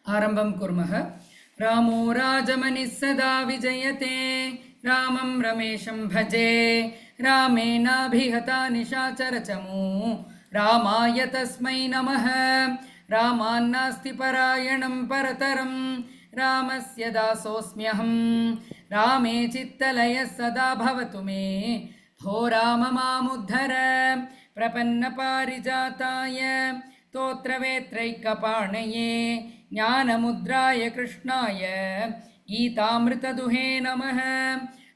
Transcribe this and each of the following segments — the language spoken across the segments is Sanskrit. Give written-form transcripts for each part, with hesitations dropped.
आरम्भं कुर्मः। रामो राजमनिः सदा विजयते, रामं रमेशं भजे, रामेणाभिहता निशाचरचमू, रामाय तस्मै नमः। रामान्नास्ति परायणं परतरं, रामस्य दासोऽस्म्यहं, रामे चित्तलयः सदा भवतु मे, भो राम मामुद्धर। प्रपन्नपारिजाताय स्तोत्रवेत्रैकपाणये ज्ञानमुद्राय कृष्णाय गीतामृतदुहे नमः।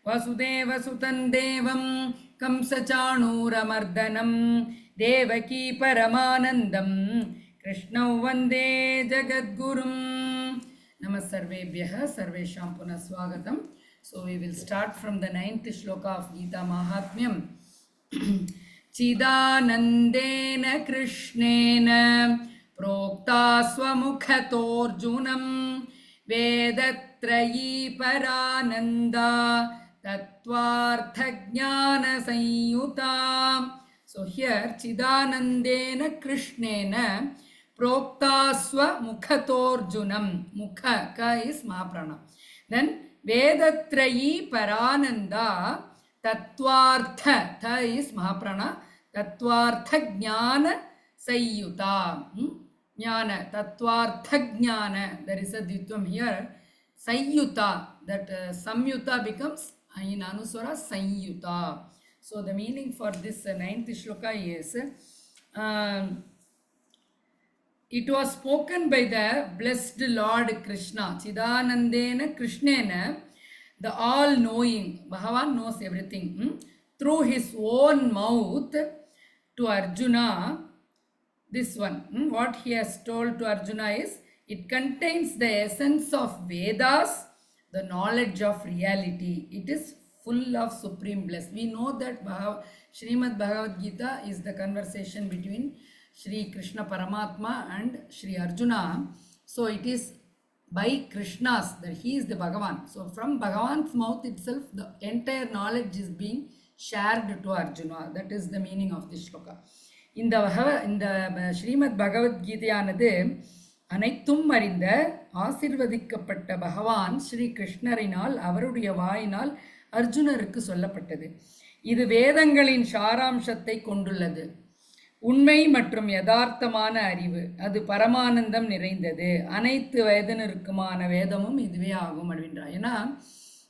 वसुदेवसुतं देवं कंसचाणूरमर्दनं देवकी परमानन्दं कृष्णौ वन्दे जगद्गुरुं। नमः सर्वेभ्यः सर्वेषां पुनः स्वागतं. So we will start from the 9th shloka of Gita Mahatmyam. चिदानन्देन कृष्णेन प्रोक्ता स्वमुखतोऽर्जुनं वेदत्रयी परानन्दा तत्त्वार्थज्ञानसंयुता. So here चिदानन्देन कृष्णेन प्रोक्ता स्वमुखतोऽर्जुनं, mukha ka is mahaprana, then वेदत्रयी परानंदा Tattvartha tha is mahaprana, Tattvartha ज्ञान संयुता. Jnana तत्वार्थ ज्ञान, there is a dvitvam here, संयुता, that samyuta becomes in anuswara संयुता. So the meaning for this 9th shloka is it was spoken by the blessed Lord Krishna. Chidanandena Krishnena, the all-knowing, Bhagavan knows everything, through his own mouth to Arjuna. This one, what he has told to Arjuna is, it contains the essence of Vedas, the knowledge of reality. It is full of supreme bliss. We know that Srimad Bhagavad Gita is the conversation between Shri Krishna Paramatma and Shri Arjuna. So it is by Krishna's, that he is the Bhagavan. So from Bhagavan's mouth itself, the entire knowledge is being shared to Arjuna. That is the meaning of this shloka. இந்த ஸ்ரீமத் பகவத்கீதையானது அனைத்தும் அறிந்த ஆசிர்வதிக்கப்பட்ட பகவான் ஸ்ரீ கிருஷ்ணரினால் அவருடைய வாயினால் அர்ஜுனருக்கு சொல்லப்பட்டது. இது வேதங்களின் சாராம்சத்தை கொண்டுள்ளது. உண்மை மற்றும் யதார்த்தமான அறிவு, அது பரமானந்தம் நிறைந்தது. அனைத்து வயதினருக்குமான வேதமும் இதுவே ஆகும் அப்படின்றார். ஏன்னா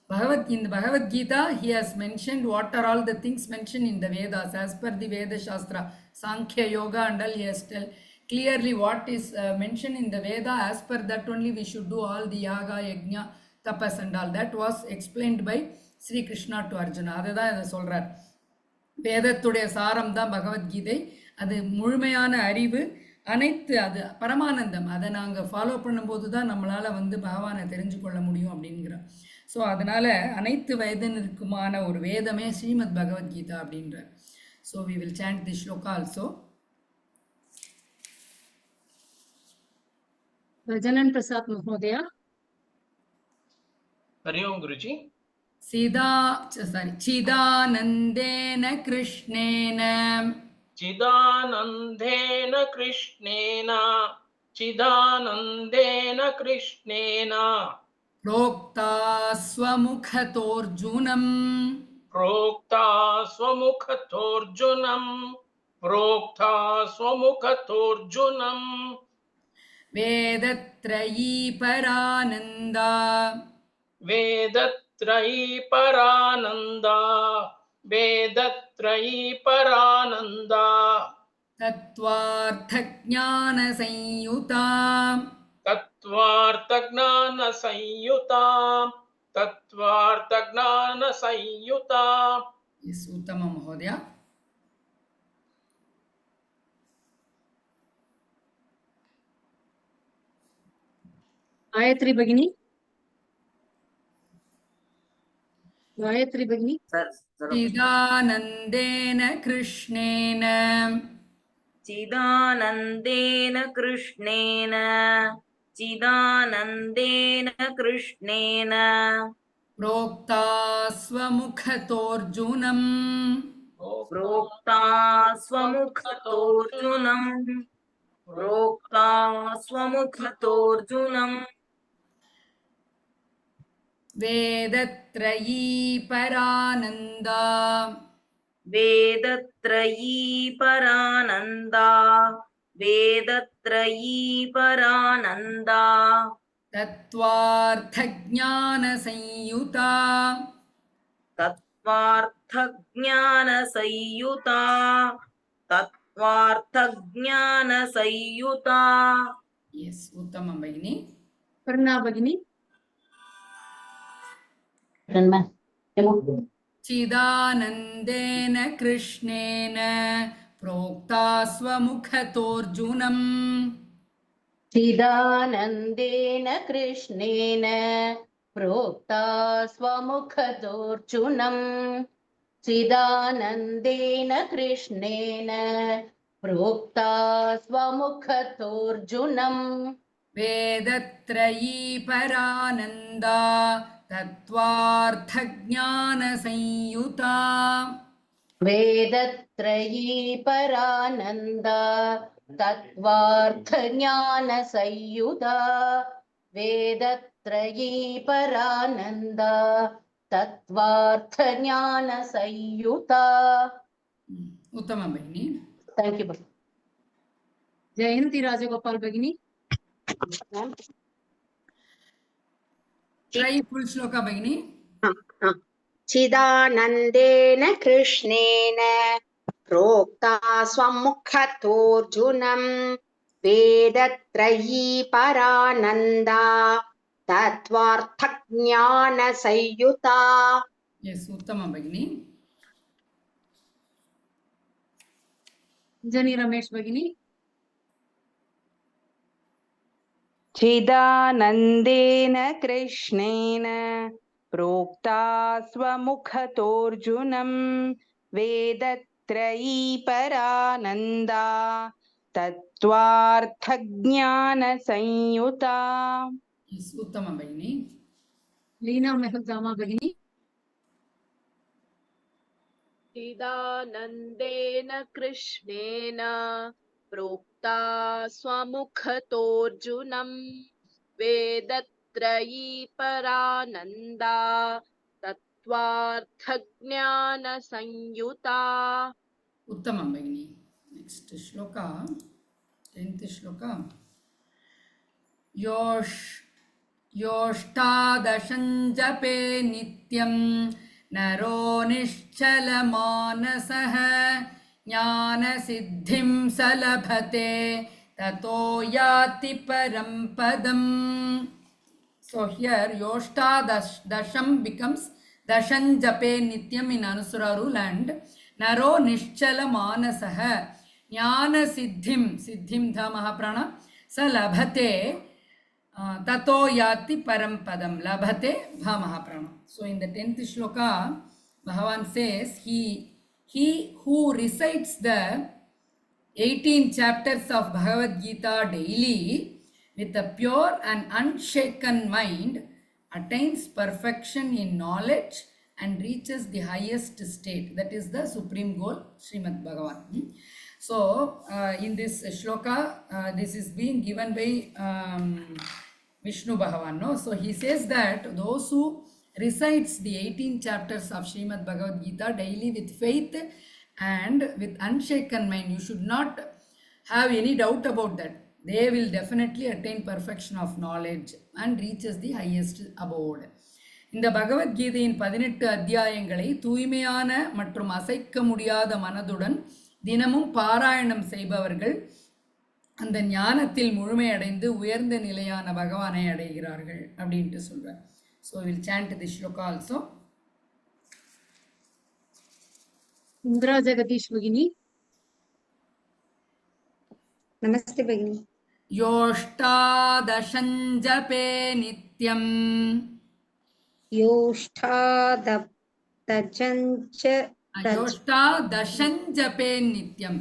in the Bhagavad Gita, he has mentioned what are all the things mentioned in the Vedas as per the Veda Shastra, Sankhya Yoga and all. He has tell clearly what is mentioned in the Veda. As per that only we should do all the Yaga, Yajna, Tapas and all. That was explained by Sri Krishna to Arjuna. அதுதான் இதை சொல்றார். வேதத்துடைய சாரம் தான் பகவத்கீதை. அது முழுமையான அறிவு, அனைத்து அது பரமானந்தம். அதை நாங்கள் ஃபாலோ பண்ணும்போது தான் நம்மளால் பகவானை தெரிஞ்சு கொள்ள முடியும் அப்படிங்கிறோம். ஸோ அதனால் அனைத்து வயதினருக்குமான ஒரு வேதமே ஸ்ரீமத் பகவத்கீதா அப்படின்ற. So we will chant the shloka also. Gajanan Prasad Mahodaya. Hari Om Guruji. Chidanandena Krishnena. Chidanandena Krishnena. Chidanandena Krishnena. प्रोक्ता स्वमुखतोऽर्जुनं. प्रोक्ता स्वमुखतोऽर्जुनं. प्रोक्ता स्वमुखतोऽर्जुनं. वेदत्रयी परानन्दा. वेदत्रयी परानन्दा. वेदत्रयी परानन्दा. तत्त्वार्थज्ञानसंयुता. तत्त्वार्थज्ञानसंयुता. तत्त्वार्थज्ञानसंयुता. Yes, Uttama Mahodaya. Gayatri Bhagini. Gayatri Bhagini. Chidanandena Krishnena. चिदानन्देन कृष्णेन. चिदानन्देन कृष्णेन. प्रोक्ता स्वमुखतोऽर्जुनं. प्रोक्ता स्वमुखतोऽर्जुनं. प्रोक्ता स्वमुखतोऽर्जुनम् वेदत्रयी परानन्दा वेदत्रयी परानन्दा वेदत्रयी परानन्दा तत्त्वार्थज्ञानसंयुता तत्त्वार्थज्ञानसंयुता तत्त्वार्थज्ञानसंयुता यस् उत्तमं भगिनि Purna Bhagini. चिदानन्देन कृष्णेन प्रोक्ता स्वमुखतोऽर्जुनम् चिदानन्देन कृष्णेन प्रोक्ता स्वमुखतोऽर्जुनम् चिदानन्देन कृष्णेन प्रोक्ता स्वमुखतोऽर्जुनम् वेदत्रयी परानन्दा तत्त्वार्थज्ञानसंयुता वेदत्रयी परानन्दा तत्त्वार्थज्ञानसंयुता वेदत्रयी परानन्दा तत्त्वार्थज्ञानसंयुता उत्तमं भगिनि Thank you. Jayanti Rajagopal Bhagini. Try full shloka भगिनि चिदानन्देन कृष्णेन प्रोक्ता स्वमुखतोऽर्जुनम् वेदत्रयी परानन्दा तत्त्वार्थज्ञानसंयुता यस् उत्तमं भगिनि Jani Ramesh Bhagini. चिदानन्देन कृष्णेन प्रोक्ता स्वमुखतोऽर्जुनम् वेदत्रयी परानन्दा तत्त्वार्थज्ञानसंयुता यस् उत्तमं भगिनि Leena Mehul Bhagini. चिदानन्देन कृष्णेन प्रोक्ता स्वमुखतोऽर्जुनम् वेदत्रयी परानन्दा तत्त्वार्थज्ञानसंयुता उत्तमं भगिनि नेक्स्ट् श्लोका 10th श्लोका योष्टादशं जपे नित्यं नरो निश्चलमानसः ज्ञानसिद्धिं स लभते ततो याति परं पदम् So here Yoštadasham becomes Dashan Jape Nityam in Anusura rule and Naro Nishchala Manasaha Jnana Siddhim Siddhim Dha Mahaprana Sa Labhate Tato Yati Parampadam Labhate Bha Mahaprana. So in the 10th shloka Bhagavan says he who recites the 18 chapters of Bhagavad Gita daily with a pure and unshaken mind attains perfection in knowledge and reaches the highest state. That is the supreme goal, Srimad Bhagavan. So, in this shloka, this is being given by Vishnu Bhagavan. No? So, he says that those who recites the 18 chapters of Srimad Bhagavad Gita daily with faith and with unshaken mind, you should not have any doubt about that. They will definitely attain perfection of knowledge and reaches the highest abode. இந்த பகவத்கீதையின் 18 அத்தியாயங்களை தூய்மையான மற்றும் அசைக்க முடியாத மனதுடன் தினமும் பாராயணம் செய்பவர்கள் அந்த ஞானத்தில் முழுமையடைந்து உயர்ந்த நிலையான பகவானை அடைகிறார்கள் அப்படின்ட்டு சொல்றார். So we will chant this shloka also. Indra Jagadish Bhagini. नमस्ते भगिनी योष्टादशं जपे नित्यं योष्टादशं जपे नित्यं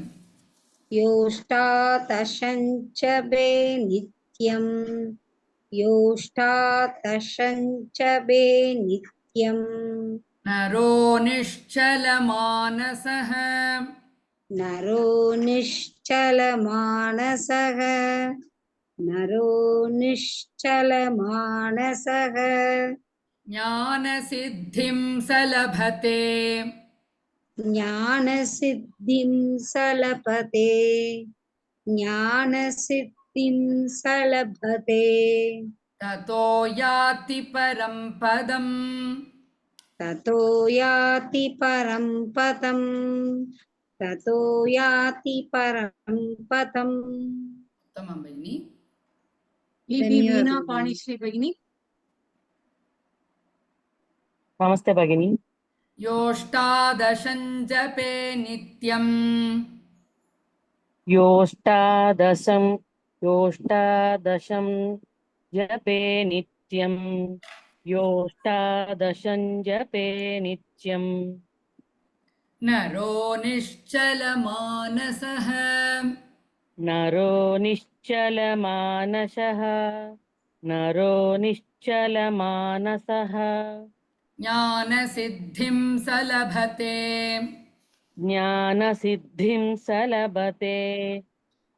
योष्टादशञ्चबे नित्यम् योष्टादशञ्चबे नित्यम् नरो निश्चलमानसः नरो निश्चलमानसः नरो निश्चलमानसः ज्ञानसिद्धिं स लभते ज्ञानसिद्धिं स लभते ज्ञानसिद्धिं स लभते ततो याति परं पदम् ततो याति परं पदम् ततो याति परं पदम् उत्तमं भगिनि लीपी धन्यवादः वीणा भगिनी। पाणिश्री भगिनी नमस्ते भगिनी। योऽष्टादशं जपे नित्यम् योऽष्टादशं जपे नित्यं योऽष्टादशं जपे नित्यं नरो निश्चलमानसः नरो निश्चलमानसः नरो निश्चलमानसः ज्ञानसिद्धिं स लभते ज्ञानसिद्धिं स लभते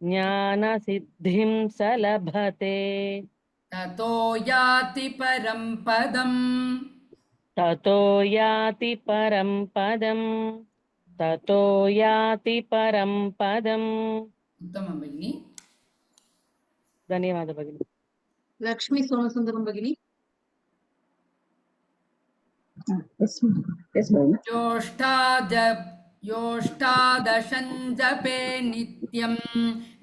ज्ञानसिद्धिं स लभते ततो याति परं पदम् ततो याति परं पदम् ततो याति परं पदम् उत्तमं भगिनि धन्यवादः भगिनी। लक्ष्मी सोमसुन्दरं भगिनी योऽष्टादशं जपे नित्यं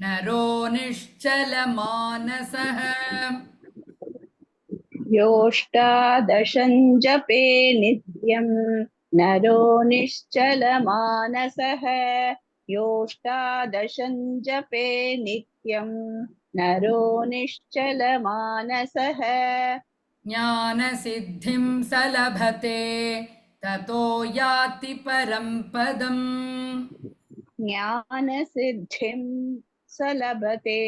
नरो निश्चलमानसः योऽष्टादशं जपे नित्यं नरो निश्चलमानसः योऽष्टादशं जपे नित्यं नरो निश्चलमानसः ज्ञानसिद्धिं स लभते ततो याति परं पदम् ज्ञानसिद्धिं स लभते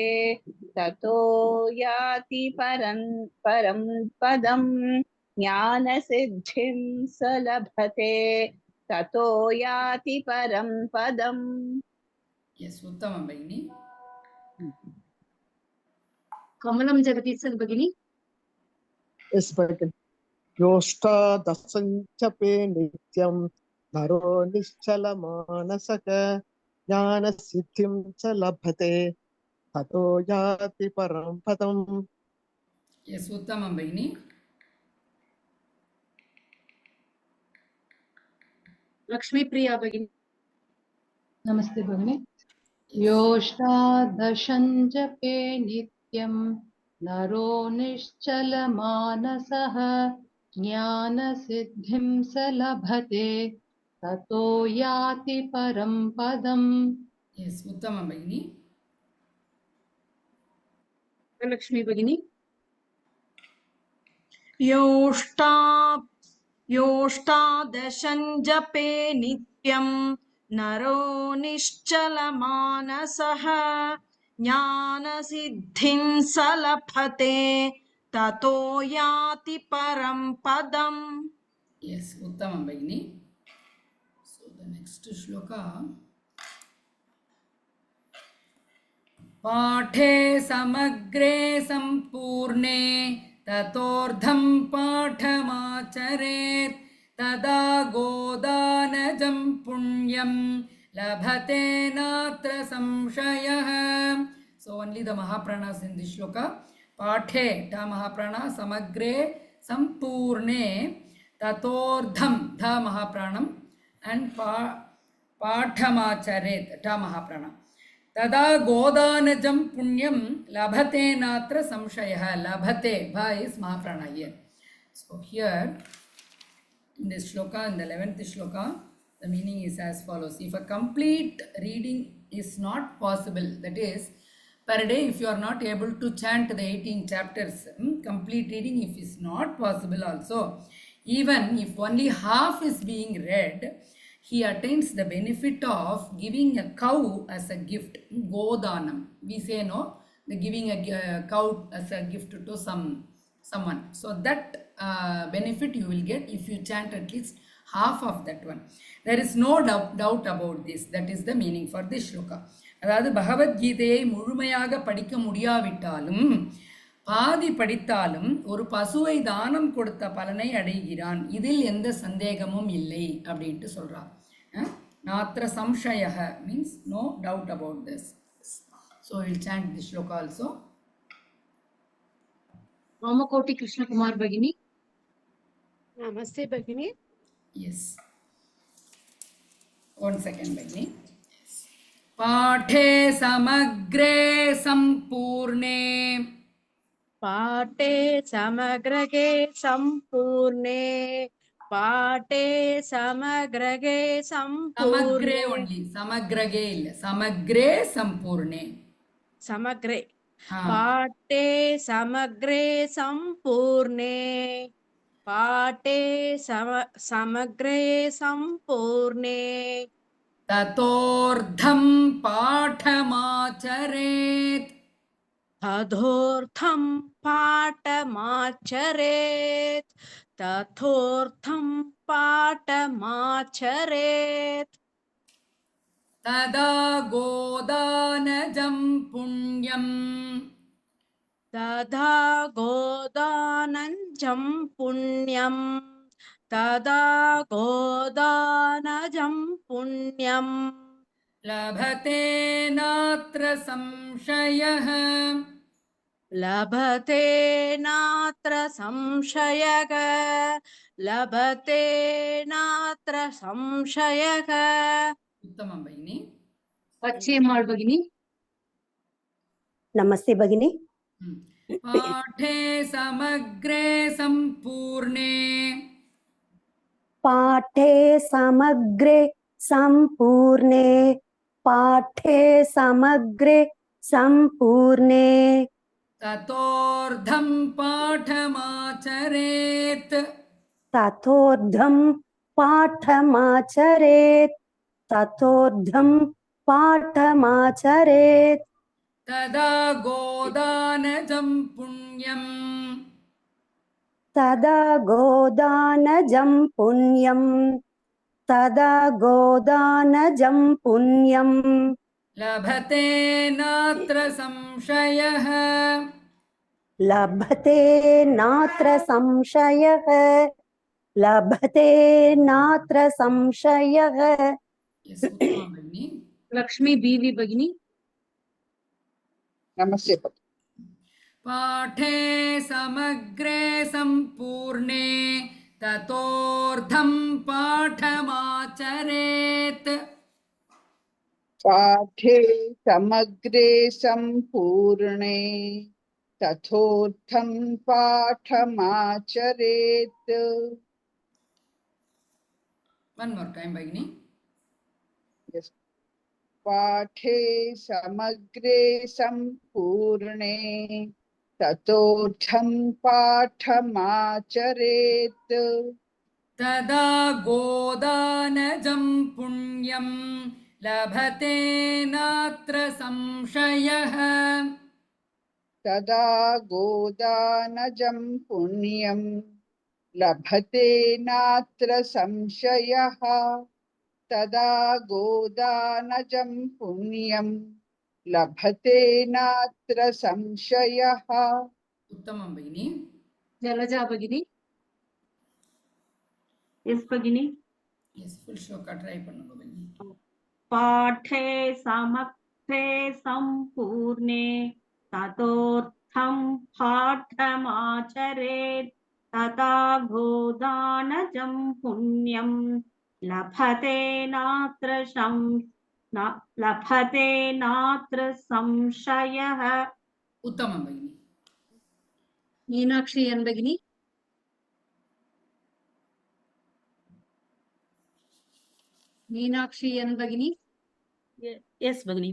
ततो याति परं पदम् ज्ञानसिद्धिं स लभते ततो याति परं पदम् यस् उत्तमं भगिनि कमलं जगदीशन् भगिनी योऽष्टादशं जपे नित्यं नरो निश्चलमानसः ज्ञानसिद्धिं च लभते ततो याति परं पदम् यस् उत्तमं भगिनि लक्ष्मीप्रिया भगिनी नमस्ते भगिनी। योऽष्टादशं जपे नित्यं नरो निश्चलमानसः ज्ञानसिद्धिं स लभते ततो याति परं पदम् यस् उत्तमं भगिनि लक्ष्मी भगिनी योऽष्टादशं जपे नित्यं नरो निश्चलमानसः ज्ञानसिद्धिं स लभते ततो याति परं पदम् यस् उत्तमं भगिनि सो द नेक्स्ट श्लोका पाठे समग्रे सम्पूर्णे ततोर्धं पाठमाचरेत् तदा गोदानजं पुण्यं लभते नात्र संशयः so only the mahapranas in this shloka पाठे ठ महाप्राण समग्रे सम्पूर्णे ततोर्धं ध महाप्राणम and पाठमाचरेत् ठ महाप्राण तदा गोदानजं पुण्यं लभते नात्र संशयः लभते bha is mahaprana here so here in this shloka in the 11th shloka the meaning is as follows if a complete reading is not possible that is per day if you are not able to chant the 18 chapters complete reading if is not possible also even if only half is being read he attains the benefit of giving a cow as a gift godanam we say no the giving a cow as a gift to someone so that benefit you will get if you chant at least half of that one. There is no doubt about this. That is the meaning for this shloka. அதாவது பகவத்கீதையை முழுமையாக படிக்க முடியாவிட்டாலும் பாதி படித்தாலும் ஒரு பசுவை தானம் கொடுத்த பலனை அடைகிறான், இதில் எந்த சந்தேகமும் இல்லை அப்படின்ட்டு சொல்றார். நாத்ர சம்சயः means no doubt about this. So we'll chant this shloka also. Ramakoti Krishna Kumar Bhagini. Namaste Bhagini. Yes. One second, Bhagini. Yes. पाठे समग्रे सम्पूर्णे पाठे समग्रगे सम्पूर्णे पाठे समग्रगे समग्रे सम्पूर्णे only समग्रगे illa समग्रे सम्पूर्णे समग्रे हाँ पाठे समग्रे सम्पूर्णे पाठे समग्रे सम्पूर्णे ततोर्धं पाठमाचरेत् तथोर्थं पाठमाचरेत् तथोर्थं पाठमाचरेत् तदा गोदानजं पुण्यम् तदा गोदानजं पुण्यं तदा गोदानजं पुण्यं लभते नात्र संशयः लभते नात्र संशयः लभते नात्र संशयः. उत्तमं भगिनी. Pachiyammal Bhagini. नमस्ते भगिनी. पाठे समग्रे सम्पूर्णे पाठे समग्रे सम्पूर्णे पाठे समग्रे सम्पूर्णे ततोर्धं पाठमाचरेत् तथोर्धं पाठमाचरेत् तथोर्धं पाठमाचरेत् तदा गोदानजं पुण्यम् तदा गोदानजं पुण्यं तदा गोदानजं पुण्यं लभते नात्र संशयः लभते नात्र संशयः लभते नात्र संशयः. Yes, उत्तमं भगिनी. Lakshmi BV Bhagini. नमस्ते पाठे समग्रे सम्पूर्णे ततोर्धं पाठमाचरेत् पाठे समग्रे सम्पूर्णे तथोर्थं पाठमाचरेत्. One more time, Bhagini. Yes. पाठे समग्रे सम्पूर्णे ततोर्थं पाठमाचरेत् तदा गोदानजं पुण्यं लभते नात्र संशयः तदा गोदानजं पुण्यं लभते नात्र संशयः तदा गोदानजं पुण्यं लभते नात्र संशयः. उत्तमं भगिनी. Jalaja Bhagini. Yes, Bhagini. Yes, full shloka try பண்ணுங்க भगिनी. पाठे समग्रे सम्पूर्णे ततोर्थं पाठमाचरेत् तदा गोदानजं पुण्यं लभते नात्र संशयः. उत्तमं भगिनी. Meenakshi N Bhagini. Meenakshi N Bhagini. Yes, Bhagini.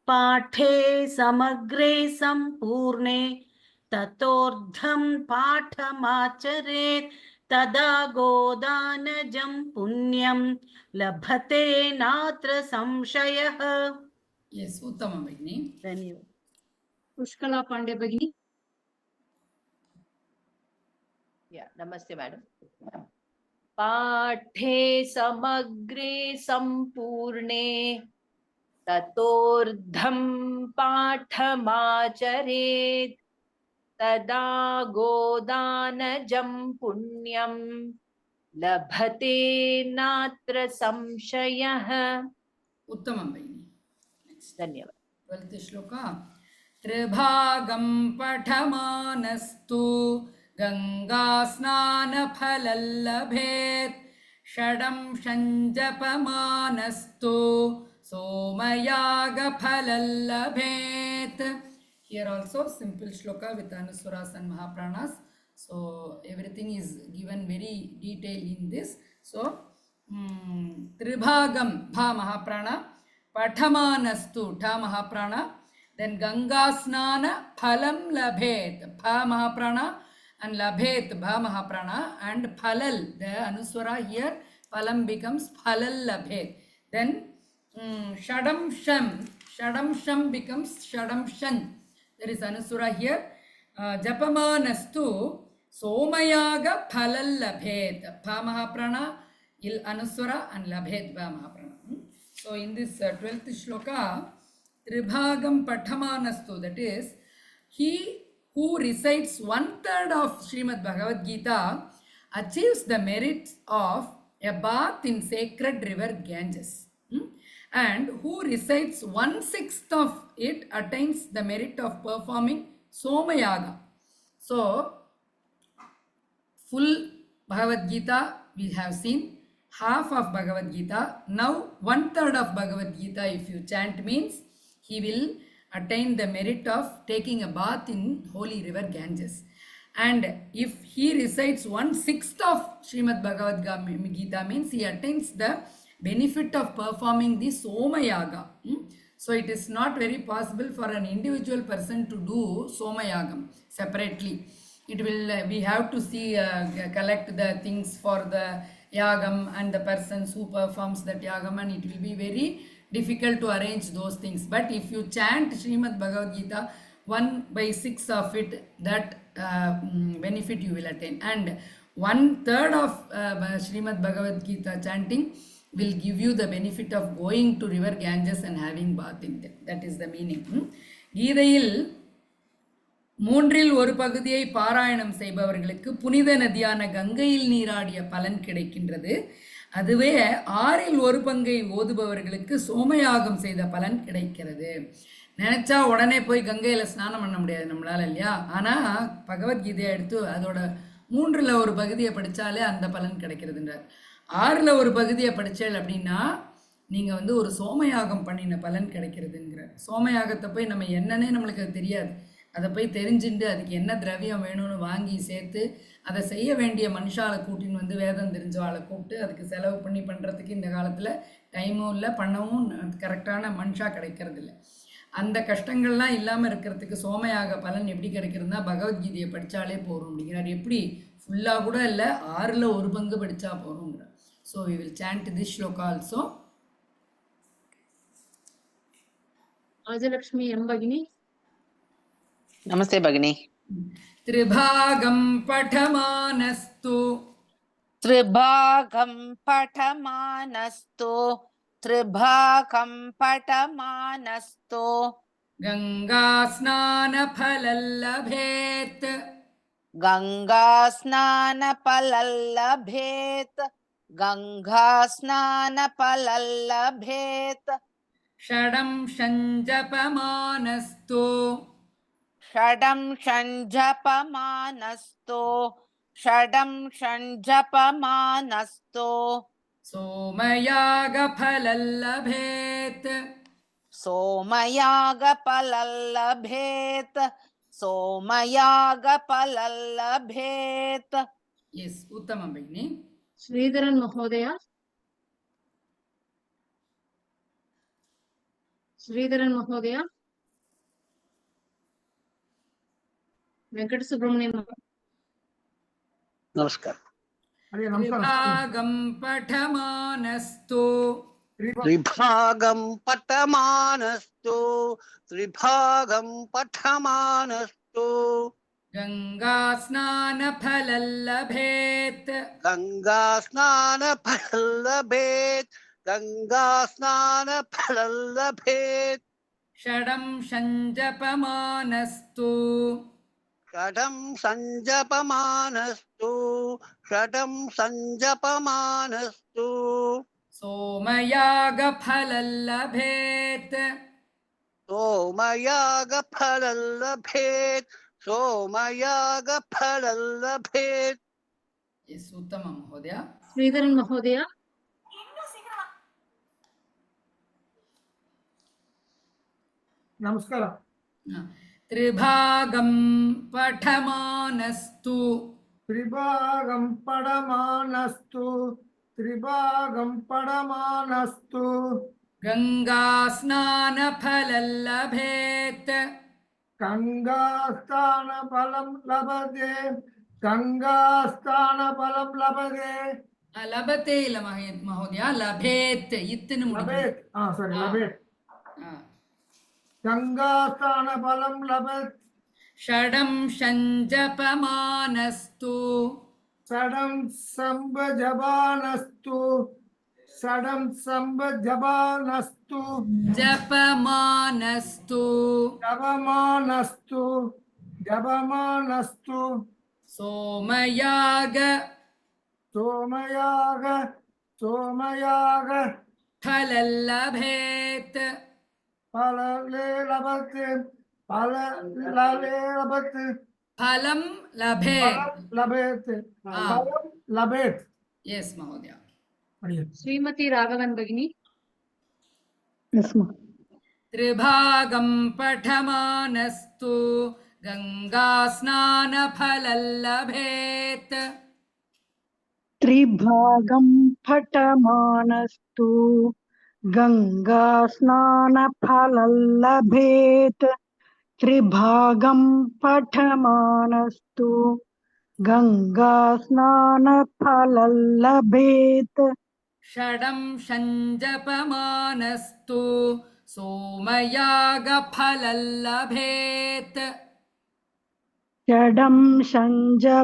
पाठे समग्रे सम्पूर्णे ततोर्धं पाठमाचरेत् तदा गोदानजं पुण्यं लभते नात्र संशयः. Yes, उत्तमं भगिनी. धन्यवाद. Pushkala Pandey Bhagini. नमस्ते मैडम. पाठे समग्रे सम्पूर्णे ततोर्धं पाठमाचरेत् तदा गोदानजं पुण्यं लभते नात्र संशयः. उत्तमं भगिनि. धन्यवाद. 12th श्लोका. त्रिभागं पठमानस्तु गङ्गास्नानफलल्लभेत् षडंशं जपमानस्तु सोमयागफलल्लभेत्. Here also simple shloka with Anuswaras and Mahapranas. So everything is given very detailed in this. So Tribhagam Bha Mahaprana, Pathamanastu Tha Mahaprana, then Ganga Snana Phalam Labhet Bha Mahaprana and Labhet Bha Mahaprana and Phalal. The Anuswara here Phalam becomes Phalal Labhet. Then Shadamsham becomes Shadamshan. There is Anuswara here. Japamanastu Somayaga Phalal Labhet Bha Mahaprana Il Anuswara and Labhet Bha Mahaprana. So in this 12th shloka, Tribhagam Pathamanastu, that is, he who recites 1/3 of Srimad Bhagavad Gita achieves the merits of a bath in sacred river Ganges. And who recites 1/6 of it attains the merit of performing Somayaga. So, full Bhagavad Gita we have seen, half of Bhagavad Gita. Now 1/3 of Bhagavad Gita if you chant means he will attain the merit of taking a bath in holy river Ganges. And if he recites 1/6 of Srimad Bhagavad Gita means he attains the benefit of performing the Somayaga. So it is not very possible for an individual person to do Somayagam separately. It will we have to see collect the things for the yagam and the persons who performs that yagam, and it will be very difficult to arrange those things. But if you chant Srimad Bhagavad Gita 1/6 of it, that benefit you will attain. And 1/3 of Srimad Bhagavad Gita chanting will give you the benefit of going to river Ganges and having bath in them. That is the meaning. கீதையில் 1/3 பகுதியை பாராயணம் செய்பவர்களுக்கு புனித நதியான கங்கையில் நீராடிய பலன் கிடைக்கின்றது. அதுவே 1/6 பங்கை ஓதுபவர்களுக்கு சோமயாகம் செய்த பலன் கிடைக்கிறது. நினைச்சா உடனே போய் கங்கையில் ஸ்நானம் பண்ண முடியாது நம்மளால, இல்லையா? ஆனால் பகவத்கீதையை எடுத்து அதோட 1/3 பகுதியை படித்தாலே அந்த பலன் கிடைக்கிறதுன்றார். 1/6 பகுதியை படித்தேள் அப்படின்னா நீங்கள் வந்து ஒரு சோமயாகம் பண்ணின பலன் கிடைக்கிறதுங்கிறார். சோமயாகத்தை போய் நம்ம என்னன்னே நம்மளுக்கு அது தெரியாது. அதை போய் தெரிஞ்சுட்டு அதுக்கு என்ன திரவியம் வேணும்னு வாங்கி சேர்த்து அதை செய்ய வேண்டிய மனுஷாலை கூட்டின்னு வந்து வேதம் தெரிஞ்சவாளை கூப்பிட்டு அதுக்கு செலவு பண்ணி பண்ணுறதுக்கு இந்த காலத்தில் டைமும் இல்லை, பண்ணவும் கரெக்டான மனுஷா கிடைக்கிறதில்ல. அந்த கஷ்டங்கள்லாம் இல்லாமல் இருக்கிறதுக்கு சோமயாக பலன் எப்படி கிடைக்கிறதுனா பகவத்கீதையை படித்தாலே போகிறோம் அப்படிங்கிறார். எப்படி ஃபுல்லாக கூட இல்லை, 1/6 பங்கு படித்தா போகிறோங்கிறார். So we will chant this shloka also. Rajalakshmi M பகினி. नमस्ते भगिनी. त्रिभागं पठमानस्तु त्रिभागं पठमानस्तु त्रिभागं पठमानस्तु गङ्गास्नानफलल्लभेत् गङ्गास्नानफलल्लभेत् गङ्गास्नानफलल्लभेत् षडंशं जपमानस्तु षडंशं जपमानस्तु षडंशं जपमानस्तु सोमयागफलल्लभेत् सोमयागफलल्लभेत् सोमयागफलल्लभेत्. Yes, उत्तमं भगिनी. श्रीधरन् महोदय. श्रीधरन् महोदय. वेंकट सुब्रमण्यम. नमस्कार. त्रिभागं पठमानस्तु त्रिभागं पठमानस्तु त्रिभागं पठमानस्तु गङ्गास्नानफलं लभेत् गङ्गास्नानफलं लभेत् गङ्गास्नानफलं लभेत् षडं सञ्जपमानस्तु षडं सञ्जपमानस्तु षडं सञ्जपमानस्तु सोमयागफलं लभेत् सोमयागफलं लभेत् सोमयागफलं लभेत् Yes, उत्तमं महोदय. श्रीधरन् महोदय ನಮಸ್ಕಾರ. त्रिभागं पठमानस्तु ತ್ರಿಭಾಗಂ ಪಡಮಾನಸ್ತು ತ್ರಿಭಾಗಂ ಪಡಮಾನಸ್ತು गङ्गास्नानफलं लभेत् ಗಂಗಾಸ್ಥಾನ ಫಲಂ ಲಭತೆ ಗಂಗಾಸ್ಥಾನ ಫಲಂ ಲಭತೆ लभते इल महोदय लभेत् इत्तनु ಲಭೇತ್ ಸಾರಿ ಲಭೇತ್ ಗಂಗಾಸ್ಥಾನ ಫಲಂ ಲಭತ್ षडं सञ्जपमानस्तु षडं संभजमानस्तु षडं संभजमानस्तु जपमानस्तु जपमानस्तु जपमानस्तु सोमयाग सोमयाग सोमयाग फलं लभेत् फलले लभते फलले लभते फलं लभेत् लभेते फलं लभेत. यस महोदय. श्रीमती राघवन् भगिनी त्रिभागं पठमानस्तु गङ्गास्नानफलं लभेत् त्रिभागं पठमानस्तु गङ्गास्नानफलं लभेत् त्रिभागं पठमानस्तु गङ्गास्नानफलं लभेत् षडं सञ्जपमानस्तु सोमयागफलं लभेत् षडं सञ्जपमानस्तु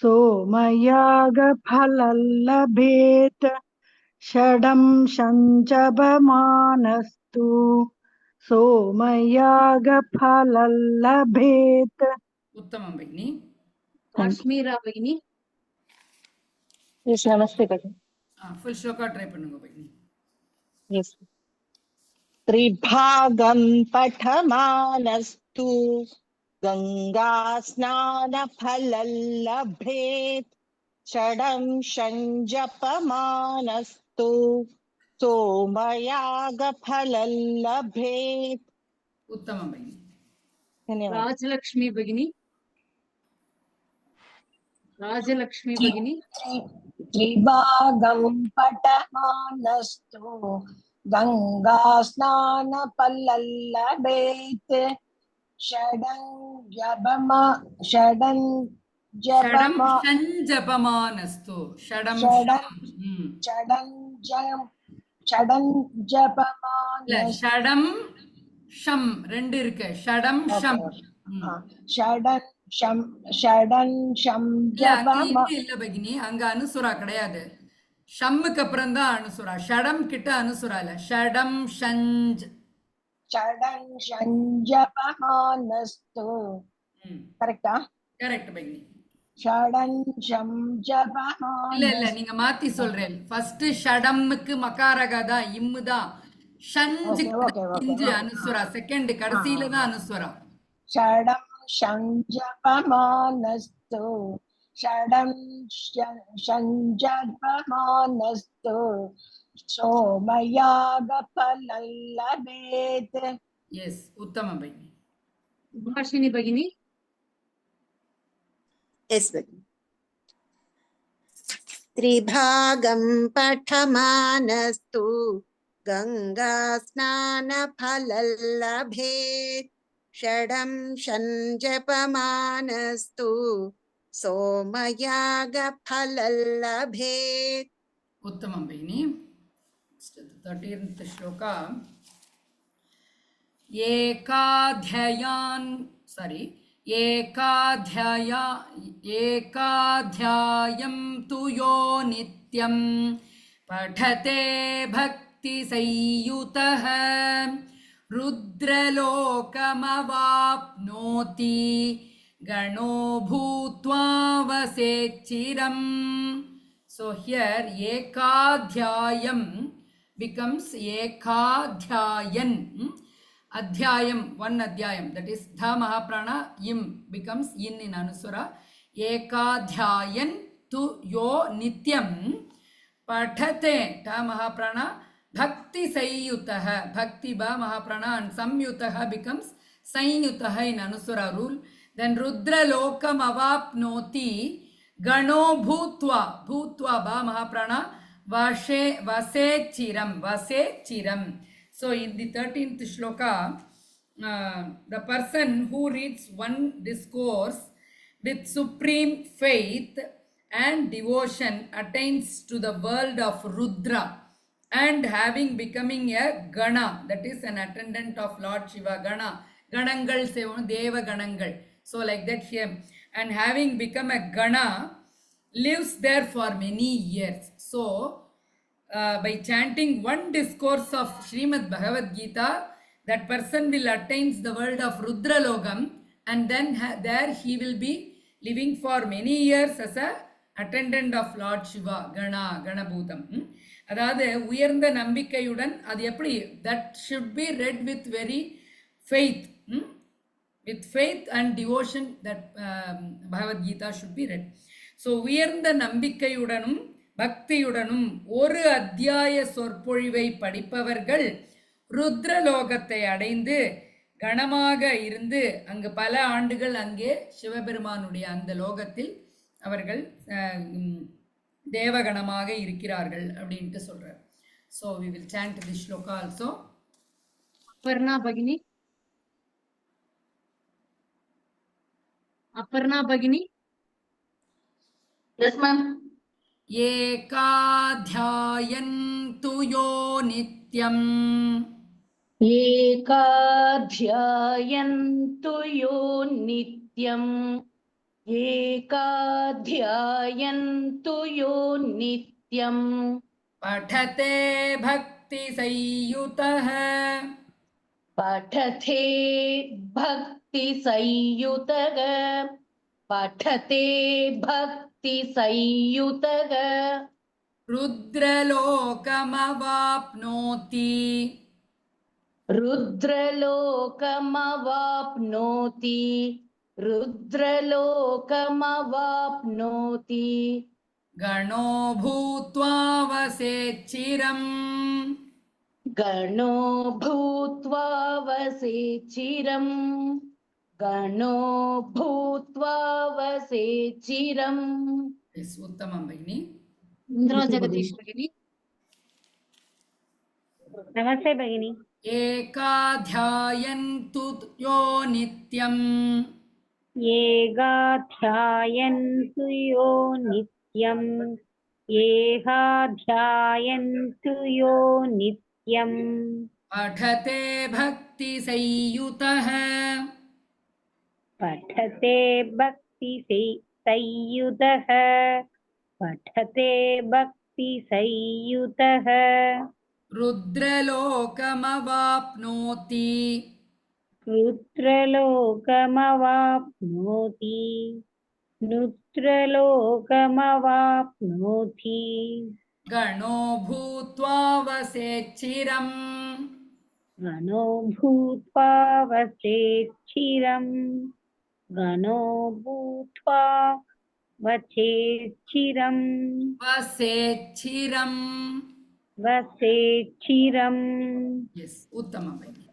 सोमयागफलं लभेत् षडं सञ्जपमानस्तु सोमयागफलं लभेत्. उत्तमं भगिनी. काश्मीरा भगिनी Yes, namaste भगिनी. फुल श्लोका ट्राई பண்ணுங்க भगिनी. Yes. त्रिभागं पठमानस्तु गङ्गास्नानफलं लभेत् षडं सञ्जपमानस्तु सोमयागफलं लभेत्. उत्तमं भगिनी. धन्यवादः. राजलक्ष्मी भगिनी राजलक्ष्मी भगिनी त्रिभागं पठमानस्तु गङ्गास्नानफलं लभेत् षडं सञ्जपमानस्तु षडं षडं शं ரெண்டு இருக்கு ஷடம் ஷம் இல்ல பகினி அங்க அனுசுரா கிடையாது ஷம்முக்கு அப்புறம் தான் அனுசுரா ஷடம் கிட்ட அனுசுரா இல்ல ஷடம் ஷஞ்ச் ஷஞ்சபமானஸ்து கரெக்ட்டா கரெக்ட் பகினி இல்ல இல்ல நீங்க மாத்தி சொல்றேன் ஃபர்ஸ்ட் ஷடம்முக்கு மகாரகா தான் இம்மு தான் ஷஞ்ச் இஞ்சு அனுசுரா செகண்ட் கடைசியில தான் அனுசுரா ஷடம் ஷஞ்சபமானஸ்து षडं सञ्जपमानस्तु सोमयागफलं लभेत्. Yes, उत्तमं भगिनी. भाषिणी भगिनी. Yes, भगिनी. त्रिभागं पठमानस्तु गङ्गास्नानफलं लभेत् षडं सञ्जपमानस्तु सोमयागफलं लभेत्. उत्तमं भगिनी. 13th श्लोका एकाध्यायान् sorry, एकाध्यायं तु यो नित्यं पठते भक्तिसंयुतः रुद्रलोकमवाप्नोति गणो भूत्वा वसेच्चिरम्. So here ekadhyayam becomes ekadhyayan. Adhyayam, one adhyayam, that is dha mahaprana im becomes in anuswara. Ekadhyayan tu yo nityam pathate ta mahaprana bhakti sayyutaha. Bhakti ba mahaprana and samyutaha becomes sayyutaha in anuswara rule. Then rudra lokam avapnoti gano bhutva. Bhutva ba mahaprana vase chiram. So in the 13th shloka, the person who reads one discourse with supreme faith and devotion attains to the world of Rudra, and having becoming a Gana, that is an attendant of Lord Shiva. Ganangal say Deva Ganangal. So like that here, and having become a Gana, lives there for many years. So by chanting one discourse of Srimad Bhagavad Gita, that person will attain the world of Rudra Lokam, and then there he will be living for many years as a attendant of Lord Shiva, Ganabhutam. அதாவது உயர்ந்த நம்பிக்கையுடன் அது எப்படி, that should be read with very faith. With faith and devotion, that Bhagavad Gita should be read. So உயர்ந்த நம்பிக்கையுடனும் பக்தியுடனும் ஒரு அத்தியாய சொற்பொழிவை படிப்பவர்கள் ருத்ரலோகத்தை அடைந்து கணமாக இருந்து அங்கு பல ஆண்டுகள் அங்கே சிவபெருமானுடைய அந்த லோகத்தில் அவர்கள் தேவகணமாக இருக்கிறார்கள் அப்படின்ட்டு சொல்றார். So we will chant this shloka also. Aparna Bhagini. Yes, ma'am. एकाध्यायन्तु यो नित्यम् एकाध्यायन्तु यो नित्यम् एकाध्यायन्तु यो नित्यम् पठते भक्तिसंयुतः पठते भक्तिसंयुतः पठते भक्तिसंयुतः रुद्रलोकमवाप्नोति रुद्रलोकमवाप्नोति रुद्रलोकमवाप्नोति गणो भूत्वा वसेच्चिरम् गणो भूत्वा वसेच्चिरम् गणो भूत्वा वसेच्चिरम्. Yes, उत्तमं भगिनी. Indra Jagadish Bhagini. नमस्ते भगिनी. एकाध्यायन्तु यो नित्यम् एकाध्यायन्तु यो नित्यम् एकाध्यायन्तु यो नित्यम् पठते भक्तिसंयुतः पठते भक्तिसंयुतः पठते भक्तिसंयुतः रुद्रलोकमवाप्नोति रुद्रलोकमवाप्नोति रुद्रलोकमवाप्नोति गणो भूत्वा वसेच्चिरम् गणो भूत्वा वसेच्चिरम् गणो भूत्वा वसेच्चिरम् वसेच्चिरम्. वसेच्चिरम्. Yes, उत्तमं भगिनी.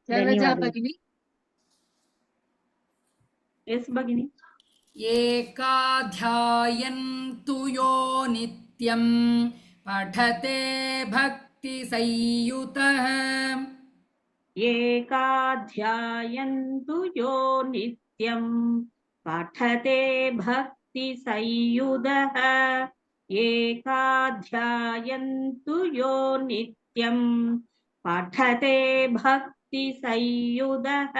Jalaja Bhagini. Yes, भगिनी. एकाध्यायन्तु यो नित्यम् पठते भक्तिसंयुतः एकाध्यायन्तु यो नित्यम् पठते भक्तिसंयुतः एकाध्यायन्तु यो नित्यम् पठते भक्तिसंयुतः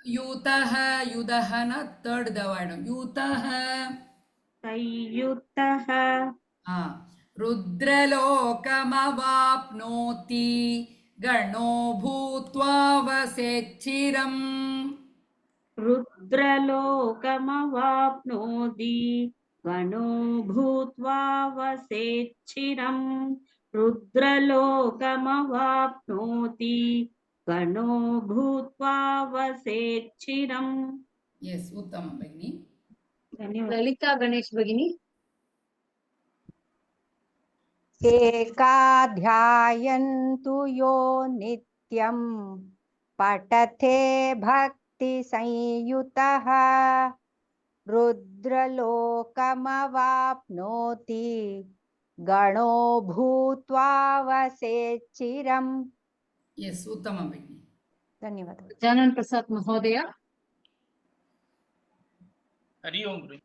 यूतः युदः न third दवाइडम यूतः संयुतः रुद्रलोकमवाप्नोति गणो भूत्वा वसेच्चिरम् रुद्रलोकमवाप्नोति गणो भूत्वा वसेच्चिरम् रुद्रलोकमवाप्नोति गणो भूत्वा वसेच्चिरम् yes उत्तम भगिनी धन्यवाद ललिता गणेश भगिनी एकाध्यायन्तु यो नित्यं पठते भक्तिसंयुतः रुद्रलोकमवाप्नोति गणो भूत्वा वसेच्चिरम् yes उत्तम भगिनी धन्यवादः गजानन प्रसाद महोदय हरि ओम गुरु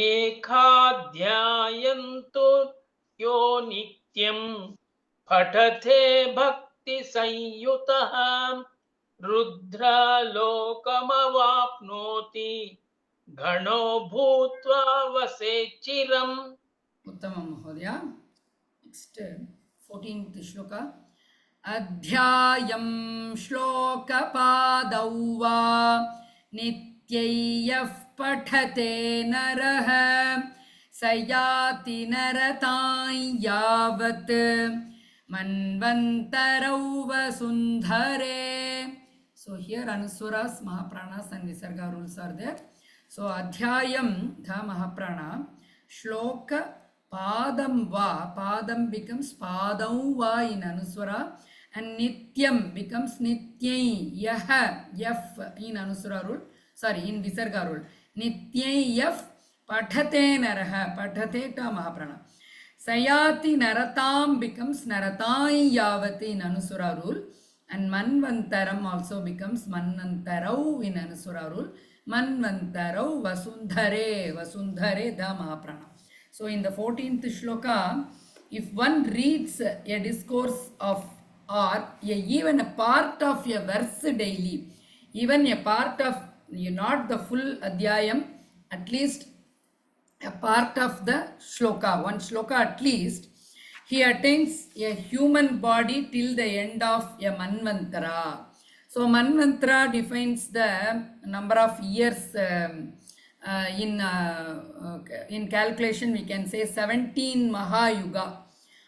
एकाध्यायन्तु यो नित्यं पठते भक्ति संयुतः रुद्रलोकमवाप्नोति गणो भूत्वा वसेच्चिरम् उत्तम महोदय नेक्स्ट 14th श्लोका अध्यायं श्लोकपादौ वा नित्यैः पठते नरः स याति नरतां यावत् मन्वन्तरौ वसुन्धरे. So here Anusuras, Mahapranas and Visarga rules are there. So Adhyayam, Dha Mahaprana, Shloka, Padam Va, Padam becomes Padam Va in Anuswara, and Nityam becomes Nityai, Yaha, Yaf in Anuswara rule, sorry, in Visarga rule. Nityai Yaf, Pathate Naraha, Pathate Ta Mahaprana. Sayati Naratam becomes Naratai Yavati in Anuswara rule. And Manvantaram also becomes Manvantarau in Anuswara rule. Manvantarau Vasundhare, Vasundhare da Mahaprana. So in the 14th shloka, if one reads a discourse of or even a part of a verse daily, even a part of, not the full adhyayam, at least a part of the shloka, one shloka at least, he attains a human body till the end of a Manvantara. So Manvantara defines the number of years in calculation. We can say 17 Mahayuga,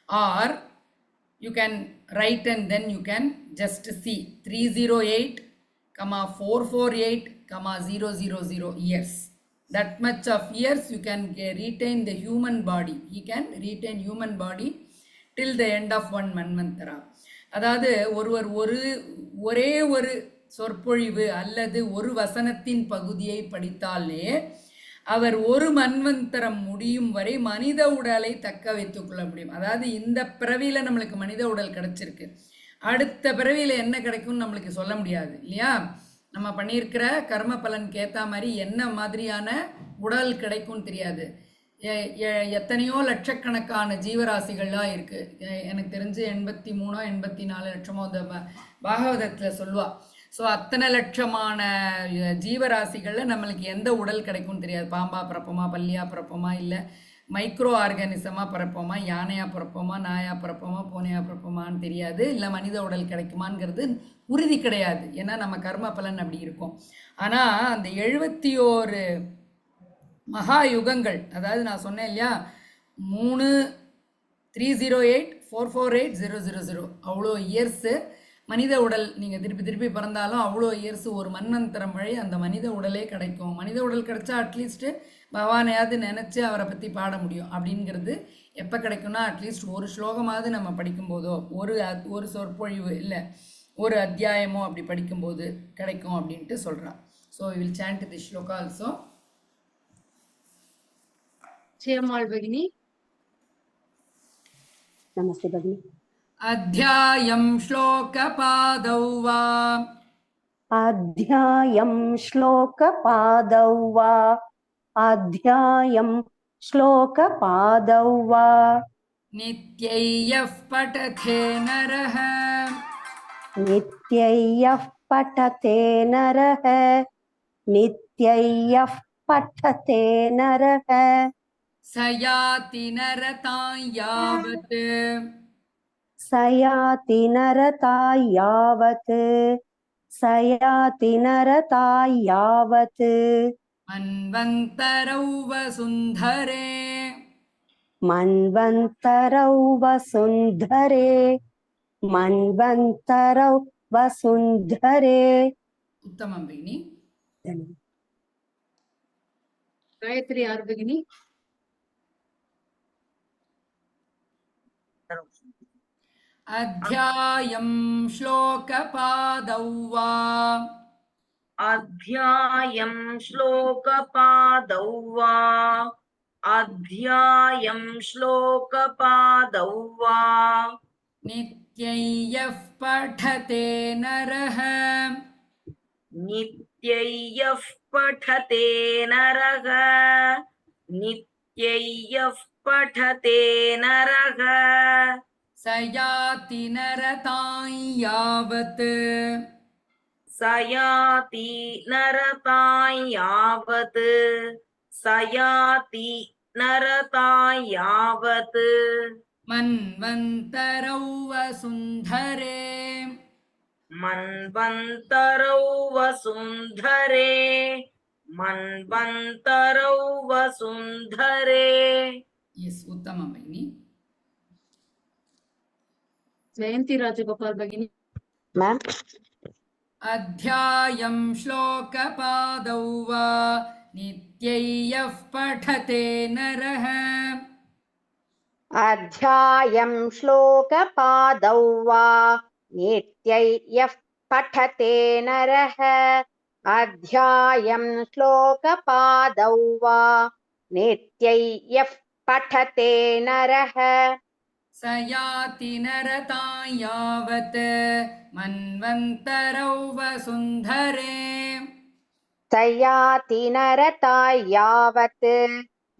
or you can write and then you can just see 308, 448, 000 years. That much of years you can retain the human body. He can retain human body till the end of one Manvantara. அதாவது ஒருவர் ஒரே ஒரு சொற்பொழிவு அல்லது ஒரு வசனத்தின் பகுதியை படித்தாலே அவர் ஒரு மன்வந்தரம் முடியும் வரை மனித உடலை தக்க வைத்துக் கொள்ள முடியும். அதாவது இந்த பிறவியில் நம்மளுக்கு மனித உடல் கிடைச்சிருக்கு, அடுத்த பிறவியில் என்ன கிடைக்கும்னு நம்மளுக்கு சொல்ல முடியாது இல்லையா? நம்ம பண்ணியிருக்கிற கர்ம பலனுக்கு ஏற்ற மாதிரி என்ன மாதிரியான உடல் கிடைக்கும்னு தெரியாது. எத்தனையோ லட்சக்கணக்கான ஜீவராசிகள்லாம் இருக்குது. எனக்கு தெரிஞ்சு 83 84 லட்சமோ அந்த பாகவதத்தில் சொல்லுவா. ஸோ அத்தனை லட்சமான ஜீவராசிகளில் நம்மளுக்கு எந்த உடல் கிடைக்கும்னு தெரியாது. பாம்பா பிறப்போமா, பல்லியா பிறப்போமா, இல்லை மைக்ரோ ஆர்கானிசமாக பிறப்போமா, யானையாக பிறப்போமா, நாயாக பிறப்போமா, பூனையாக பிறப்போமான்னு தெரியாது. இல்லை மனித உடல் கிடைக்குமாங்கிறது உறுதி கிடையாது. ஏன்னா நம்ம கர்ம பலன் அப்படி இருக்கும். ஆனால் அந்த 71 மகா யுகங்கள், அதாவது நான் சொன்னேன் இல்லையா, 3 308 448 000 அவ்வளோ இயர்ஸு மனித உடல் நீங்கள் திருப்பி பிறந்தாலும் அவ்வளோ இயர்ஸ் ஒரு மன்வந்தரம் வழி அந்த மனித உடலே கிடைக்கும். மனித உடல் கிடைச்சா அட்லீஸ்ட்டு பகவானையாவது நினச்சி அவரை பற்றி பாட முடியும். அப்படிங்கிறது எப்போ கிடைக்கும்னா அட்லீஸ்ட் ஒரு ஸ்லோகமாவது நம்ம படிக்கும்போதோ, ஒரு சொற்பொழிவு இல்லை ஒரு அத்தியாயமோ அப்படி படிக்கும்போது கிடைக்கும் அப்படின்ட்டு சொல்கிறான். So we will chant the shloka also. Cheyamal Bhagini. Namaste Bhagini. अध्यायं श्लोकपादौ वा अध्यायं श्लोकपादौ वा अध्यायं श्लोकपादौ वा नित्यैः पठते नरः नित्यैः पठते नरः नित्यै यः पठते नरः स याति नरतां यावत् स याति नरता यावत् स याति नरता यावत् मन्वन्तरौ वसुन्धरे मन्वन्तरौ वसुन्धरे मन्वन्तरौ वसुन्धरे उत्तमं भगिनि गायत्री आर् भगिनी अध्यायं श्लोकपादौ वा अध्यायं श्लोकपादौ वा अध्यायं श्लोकपादौ वा नित्यै यः पठते नरः नित्यै यः पठते नरः नित्यै यः पठते नरः स याति नरतां यावत् स याति नरतां यावत् स याति नरतां यावत् मन्वन्तरौ वसुन्धरे मन्वन्तरौ वसुन्धरे मन्वन्तरौ वसुन्धरे यस् उत्तमं भगिनि जयंती राजगोपाल भगिनी मैम अध्यायं श्लोकपादौ वा नित्यै यः पठते नरः अध्यायं श्लोकपादौ वा नित्यै यः पठते नरः अध्यायं श्लोकपादौ वा नित्यै यः पठते नरः स याति नरतां यावत् मन्वन्तरौ वसुन्धरे स याति नरता यावत्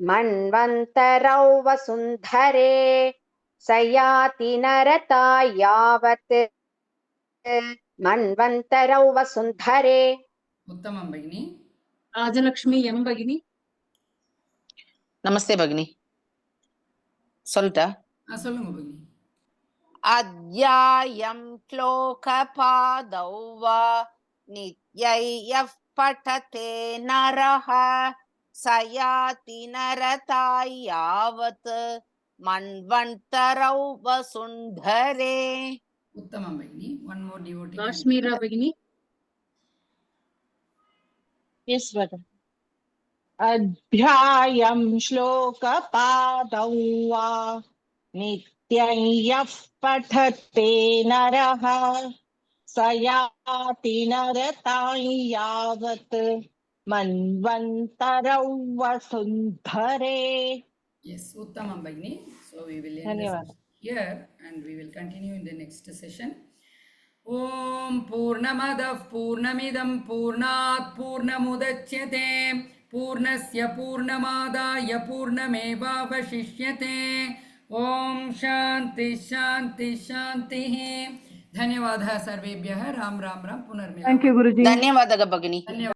मन्वन्तरौ वसुन्धरे स याति नरता यावत् मन्वन्तरौ वसुन्धरे उत्तमं भगिनि राजलक्ष्मी एम भगिनी நமஸ்தே பகினி சொல்லட்டா சொல்லுங்க भगिनि अध्यायं श्लोकपादौ वा नित्यै यः पठते नरः स याति नरतां यावत् मन्वन्तरौ वसुन्धरे उत्तमं भगिनि one more devotee काश्मीरा भगिनी Yes, brother. अध्यायं श्लोकपादौ वा नित्यं यः पठते नरः स याति नरतां यावत् मन्वन्तरौ वसुन्धरे yes uttamam bhagini so we will end धन्यवाद this here and we will continue in the next session om purnamadah purnamidam purnat purnamudachyate purnasya purnamadaya purnamevavashishyate om shanti shanti shanti धन्यवादः सर्वेभ्यः राम राम राम पुनर्मिलामः थैंक यू गुरुजी धन्यवादः भगिनी।